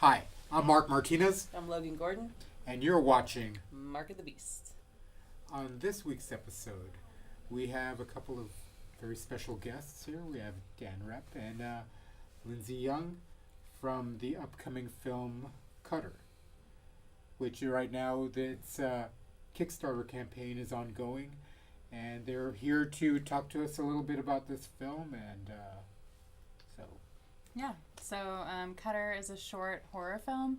Hi, I'm Mark Martinez, I'm Logan Gordon. and you're watching. Mark of the Beast. On this week's episode, we have a couple of very special guests here. We have Dan Rep and Lindsay Young from the upcoming film Cutter, which right now its Kickstarter campaign is ongoing, and they're here to talk to us a little bit about this film. And Yeah, so Cutter is a short horror film.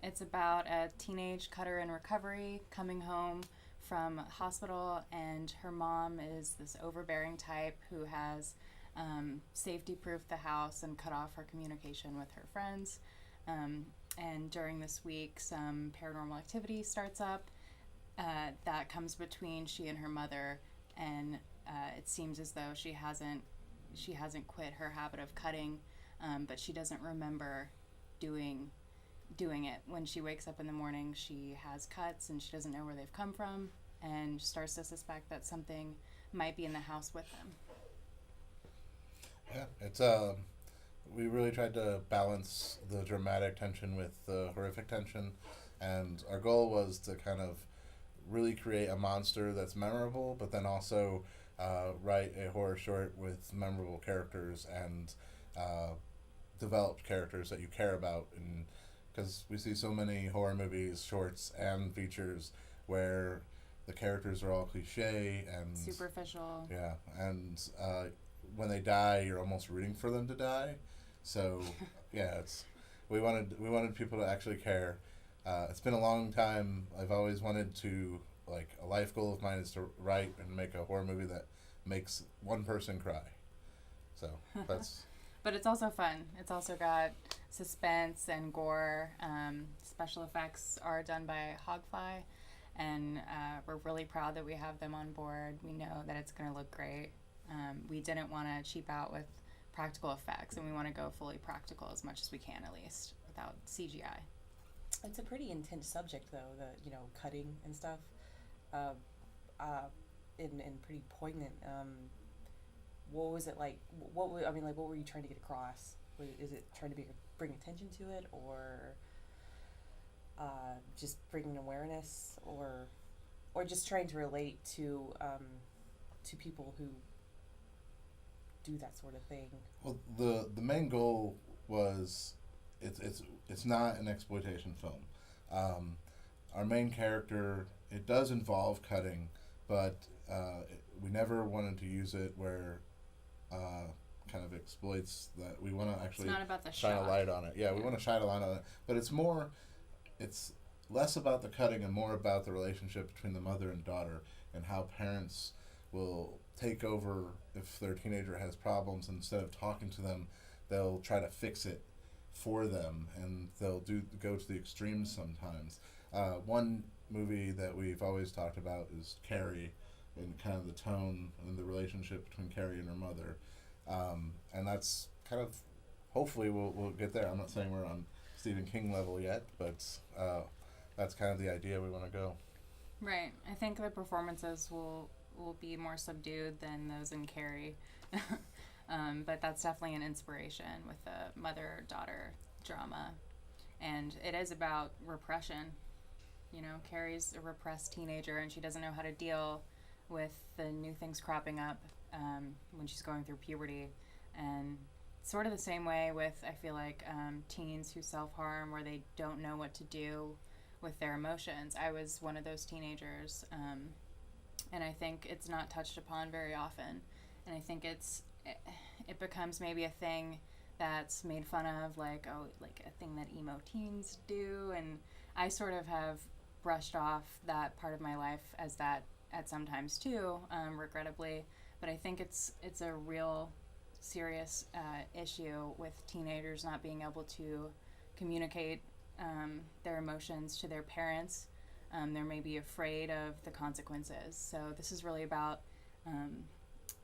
It's about a teenage cutter in recovery coming home from hospital, and her mom is this overbearing type who has safety-proofed the house and cut off her communication with her friends. And during this week, some paranormal activity starts up that comes between she and her mother, and it seems as though she hasn't quit her habit of cutting. But she doesn't remember doing it. When she wakes up in the morning, she has cuts and she doesn't know where they've come from, and starts to suspect that something might be in the house with them. Yeah, it's we really tried to balance the dramatic tension with the horrific tension, and our goal was to kind of really create a monster that's memorable, but then also write a horror short with memorable characters and developed characters that you care about. And because we see so many horror movies, shorts, and features where the characters are all cliche and Superficial. yeah, and when they die, you're almost rooting for them to die. So yeah, we wanted people to actually care. It's been a long time. I've always wanted to, like, a life goal of mine is to write and make a horror movie that makes one person cry. So that's. But it's also fun. It's also got suspense and gore. Special effects are done by Hogfly, and we're really proud that we have them on board. We know that it's going to look great. We didn't want to cheap out with practical effects, and we want to go fully practical as much as we can, at least, without CGI. It's a pretty intense subject, though. The cutting and stuff, and pretty poignant. What was it like? What were you trying to get across? Is it trying to bring attention to it, or just bringing awareness, or just trying to relate to people who do that sort of thing? Well, the main goal was it's not an exploitation film. Our main character, it does involve cutting, but we never wanted to use it where kind of exploits that. We want to actually It's not about the shine shock. a light on it. Yeah, we want to shine a light on it, but it's less about the cutting and more about the relationship between the mother and daughter, and how parents will take over if their teenager has problems. Instead of talking to them, they'll try to fix it for them, and they'll go to the extremes sometimes. One movie that we've always talked about is Carrie, and kind of the tone and the relationship between Carrie and her mother, and that's kind of, hopefully we'll get there. I'm not saying we're on Stephen King level yet, but that's kind of the idea we want to go. Right. I think the performances will be more subdued than those in Carrie. But that's definitely an inspiration with the mother-daughter drama. And it is about repression. Carrie's a repressed teenager, and she doesn't know how to deal with the new things cropping up when she's going through puberty. And sort of the same way with, I feel like, teens who self-harm, where they don't know what to do with their emotions. I was one of those teenagers, and I think it's not touched upon very often. And I think it becomes maybe a thing that's made fun of, like a thing that emo teens do. And I sort of have brushed off that part of my life as that at sometimes too, regrettably. But I think it's a real serious issue with teenagers not being able to communicate their emotions to their parents. They're maybe afraid of the consequences. So this is really about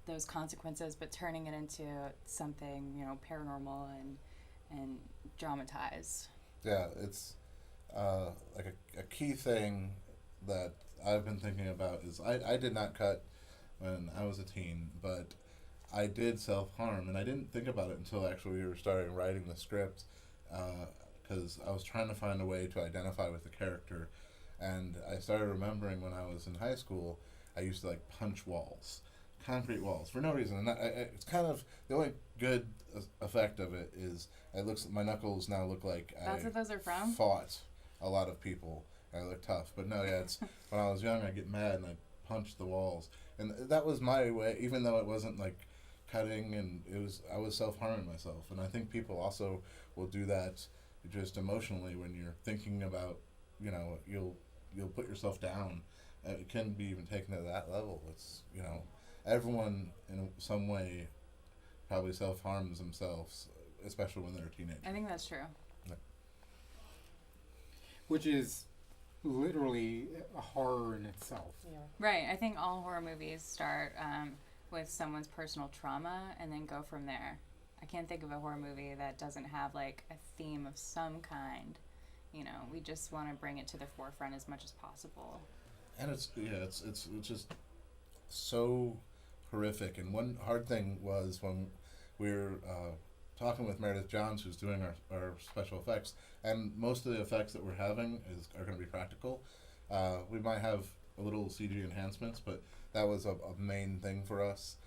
those consequences, but turning it into something paranormal and dramatized. Yeah, it's like a key thing that I've been thinking about is I did not cut when I was a teen, but I did self-harm, and I didn't think about it until actually we were starting writing the script, because I was trying to find a way to identify with the character, and I started remembering when I was in high school, I used to like punch walls, concrete walls, for no reason. And it's kind of the only good effect of it is my knuckles now look like That's what those are from? fought a lot of people. And I look tough, but no, yeah, it's when I was young, I get mad and I punch the walls, and that was my way, even though it wasn't like cutting, and I was self-harming myself. And I think people also will do that just emotionally when you're thinking about, you'll put yourself down. It can be even taken to that level. It's, everyone in some way probably self-harms themselves, especially when they're a teenager. I think that's true. Which is literally a horror in itself. Yeah. Right. I think all horror movies start with someone's personal trauma and then go from there. I can't think of a horror movie that doesn't have like a theme of some kind. We just want to bring it to the forefront as much as possible. And it's just so horrific. And one hard thing was when we were talking with Meredith Johns, who's doing our special effects, and most of the effects that we're having are going to be practical. We might have a little CG enhancements, but that was a main thing for us,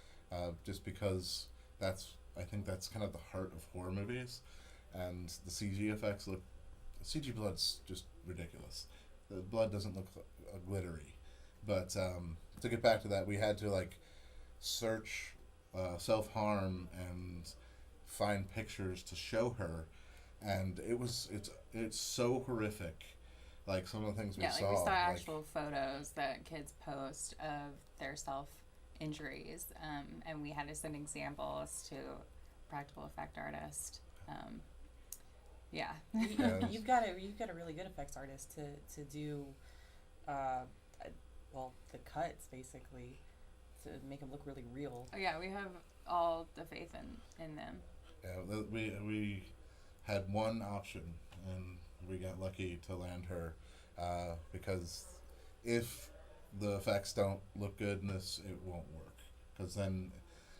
just because I think that's kind of the heart of horror movies, and the CG effects CG blood's just ridiculous. The blood doesn't look glittery, but to get back to that, we had to like search self-harm and find pictures to show her, and it's so horrific. Like some of the things we saw. Yeah, we saw actual photos that kids post of their self-injuries, and we had to send examples to practical effect artist. Yeah. You've got a really good effects artist to do, the cuts basically, to make them look really real. Oh yeah, we have all the faith in them. Yeah, we had one option, and we got lucky to land her, because if the effects don't look good in this, it won't work. Because then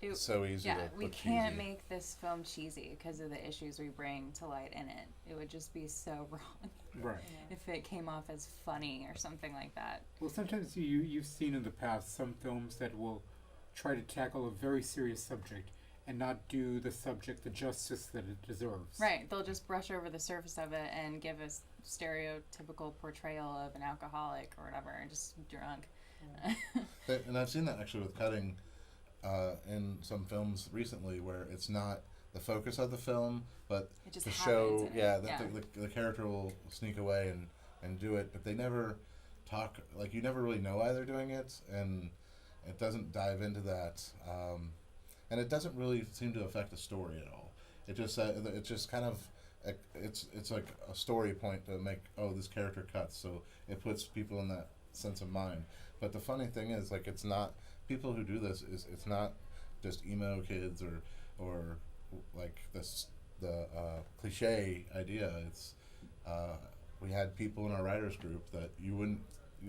it's so easy to we look can't cheesy. make this film cheesy because of the issues we bring to light in it. It would just be so wrong Right. if it came off as funny or something like that. Well, sometimes you've seen in the past some films that will try to tackle a very serious subject and not do the subject the justice that it deserves. Right, they'll just brush over the surface of it and give a stereotypical portrayal of an alcoholic or whatever, just drunk. And I've seen that actually with cutting in some films recently, where it's not the focus of the film, but It just to happens show, in it. the character will sneak away and do it, but they never talk, like you never really know why they're doing it, and it doesn't dive into that, and it doesn't really seem to affect the story at all. It just kind of, it's like a story point to make, this character cuts, so it puts people in that sense of mind. But the funny thing is, like, it's not, people who do this it's not just emo kids or like the cliche idea. It's we had people in our writers group that you're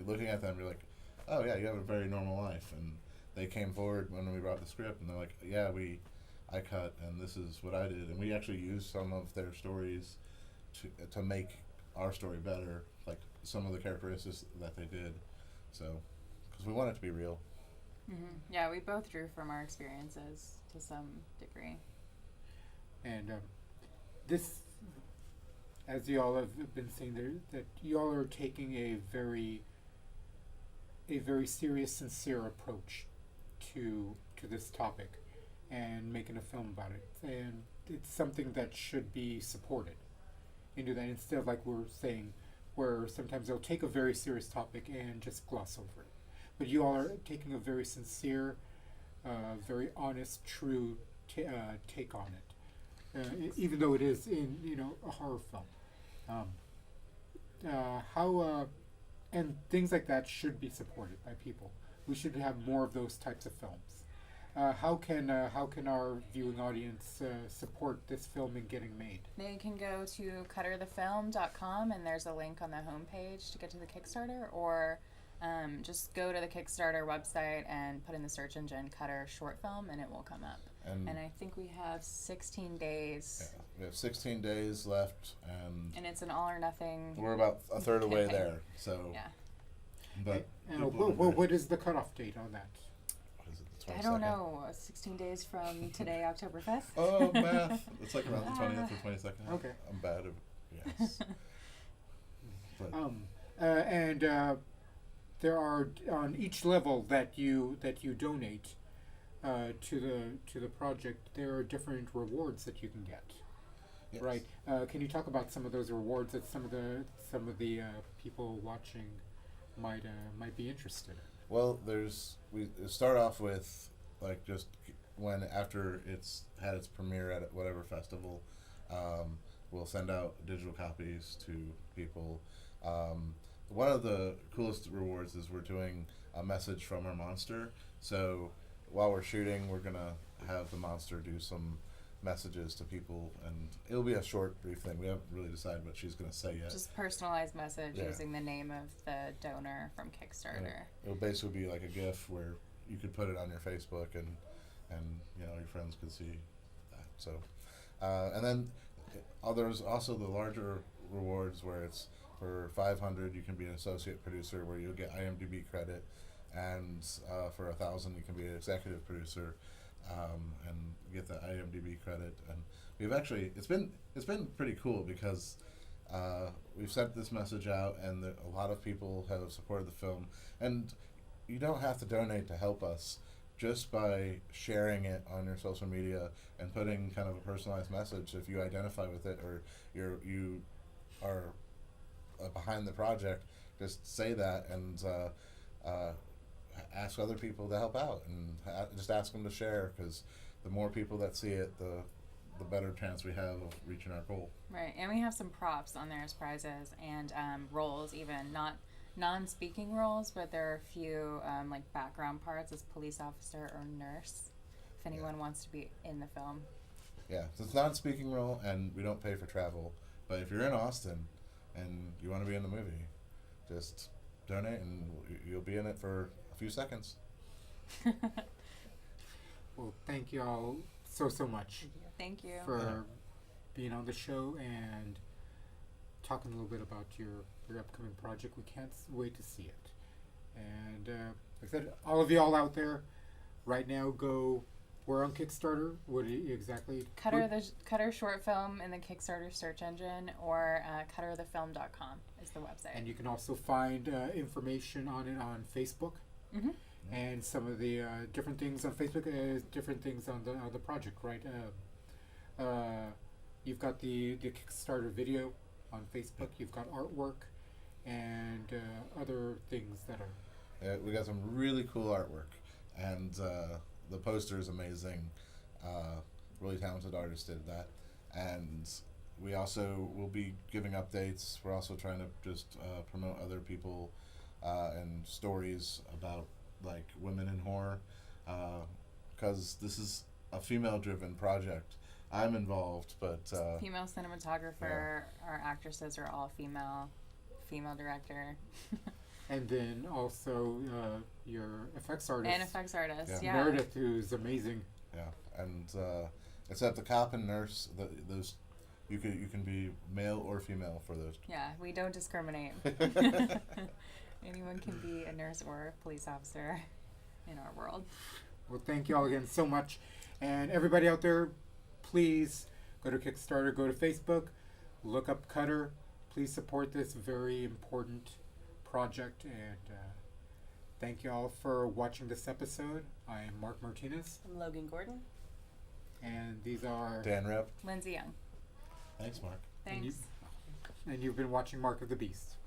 looking at them, you're like, oh yeah, you have a very normal life, and they came forward when we brought the script, and they're like, yeah, I cut, and this is what I did, and we actually used some of their stories to make our story better, like some of the characteristics that they did, so because we want it to be real. Mm-hmm. Yeah, we both drew from our experiences to some degree. And this, as you all have been saying there, that you all are taking a very serious, sincere approach to this topic and making a film about it. And it's something that should be supported into that, instead of, like we're saying, where sometimes they'll take a very serious topic and just gloss over it. But you all are taking a very sincere, very honest, true take on it, even though it is in a horror film. And things like that should be supported by people. We should have more of those types of films. How can our viewing audience support this film in getting made? They can go to cutterthefilm.com, and there's a link on the homepage to get to the Kickstarter, or just go to the Kickstarter website and put in the search engine Cutter Short Film, and it will come up. And I think we have 16 days we have 16 days left, And it's an all or nothing. we're about a third of the way campaign. there. So, Yeah. but And people are what is the cutoff date on that? what is it, the I don't 22nd? know. 16 days from today, October 5th. Oh, math. It's like around the 20th or 22nd. Okay. I'm bad at yes. But There are on each level that you donate to the project. There are different rewards that you can get. yes. Right? Can you talk about some of those rewards that some of the people watching might be interested in? Well, we start off with like just when after it's had its premiere at whatever festival, we'll send out digital copies to people. One of the coolest rewards is we're doing a message from our monster. So while we're shooting, we're gonna have the monster do some messages to people, and it'll be a short, brief thing. We haven't really decided what she's gonna say yet. Just personalized message Yeah. using the name of the donor from Kickstarter. It'll basically be like a GIF where you could put it on your Facebook, and you know your friends could see that. So, and then there's also the larger rewards where it's for 500 you can be an associate producer where you'll get IMDb credit, and for 1,000 you can be an executive producer, and get the IMDb credit. And we've actually it's been pretty cool because we've sent this message out, and a lot of people have supported the film. And you don't have to donate to help us. Just by sharing it on your social media and putting kind of a personalized message, if you identify with it or you are behind the project, just say that and ask other people to help out, and just ask them to share, because the more people that see it, the better chance we have of reaching our goal. Right, and we have some props on there as prizes and roles, even not non-speaking roles, but there are a few like background parts as police officer or nurse, if anyone wants to be in the film. Yeah, so it's not a speaking role, and we don't pay for travel. But if you're in Austin and you want to be in the movie, just donate, and you'll be in it for a few seconds. Well, thank you all so much Thank you. for being on the show and talking a little bit about your upcoming project. We can't wait to see it. And like I said, all of y'all out there, right now, we're on Kickstarter. What do you exactly? Cutter short film in the Kickstarter search engine, or cutterthefilm.com is the website. And you can also find information on it on Facebook. Mm-hmm. And some of the different things on Facebook, different things on the project, right? You've got the Kickstarter video on Facebook. You've got artwork and other things that are. We got some really cool artwork, and the poster is amazing. Really talented artist did that, and we also will be giving updates. We're also trying to just promote other people and stories about like women in horror, because this is a female-driven project. I'm involved, but Female cinematographer, our actresses are all female director. And then also your effects artist. And effects artist, Yeah. Meredith, who's amazing. yeah, and except the cop and nurse, those you can be male or female for those. Yeah, we don't discriminate. Anyone can be a nurse or a police officer in our world. Well, thank you all again so much. And everybody out there, please go to Kickstarter, go to Facebook, look up Cutter. Please support this very important project. And thank you all for watching this episode. I am Mark Martinez. I'm Logan Gordon. And these are... Dan Rep. Lindsay Young. Thanks, Mark. Thanks. And you've been watching Mark of the Beast.